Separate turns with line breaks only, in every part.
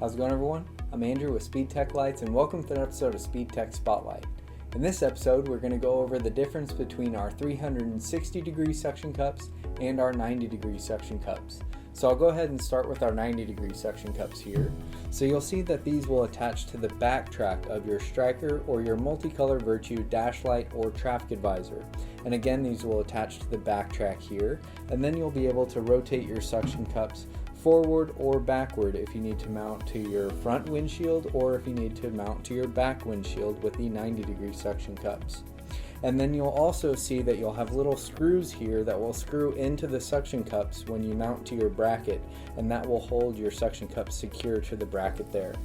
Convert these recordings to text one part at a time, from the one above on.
How's it going, everyone? I'm Andrew with SpeedTech Lights, and welcome to an episode of SpeedTech SpotLight. In this episode, we're going to go over the difference between our 360-degree suction cups and our 90-degree suction cups. So I'll go ahead and start with our 90-degree suction cups here. So you'll see that these will attach to the back track of your striker or your multicolor Virtue dash light or traffic advisor. And again, these will attach to the back track here, and then you'll be able to rotate your suction cups forward or backward if you need to mount to your front windshield or if you need to mount to your back windshield with the 90-degree suction cups. And then you'll also see that you'll have little screws here that will screw into the suction cups when you mount to your bracket, and that will hold your suction cups secure to the bracket there.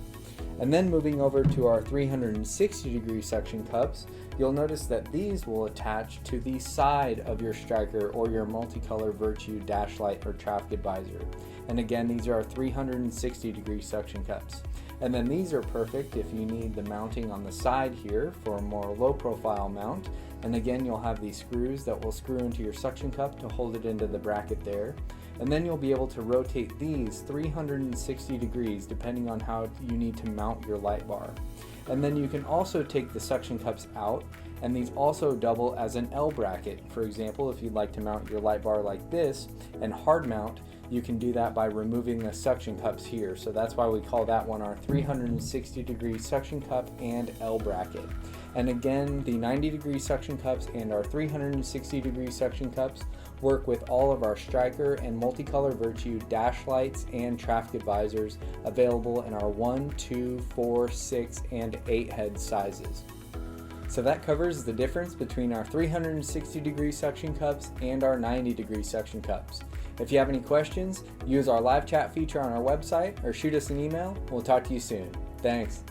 And then moving over to our 360-degree suction cups, you'll notice that these will attach to the side of your striker or your multicolor Virtue dash light or traffic advisor. And again, these are our 360-degree suction cups. And then these are perfect if you need the mounting on the side here for a more low profile mount. And again, you'll have these screws that will screw into your suction cup to hold it into the bracket there. And then you'll be able to rotate these 360 degrees depending on how you need to mount your light bar. And then you can also take the suction cups out, and these also double as an L bracket. For example, if you'd like to mount your light bar like this and hard mount, you can do that by removing the suction cups here. So that's why we call that one our 360-degree suction cup and L bracket. And again, the 90-degree suction cups and our 360-degree suction cups work with all of our striker and multicolor Virtue dash lights and traffic advisors available in our 1, 2, 4, 6, and 8 head sizes. So that covers the difference between our 360-degree suction cups and our 90-degree suction cups. If you have any questions, use our live chat feature on our website or shoot us an email. We'll talk to you soon. Thanks.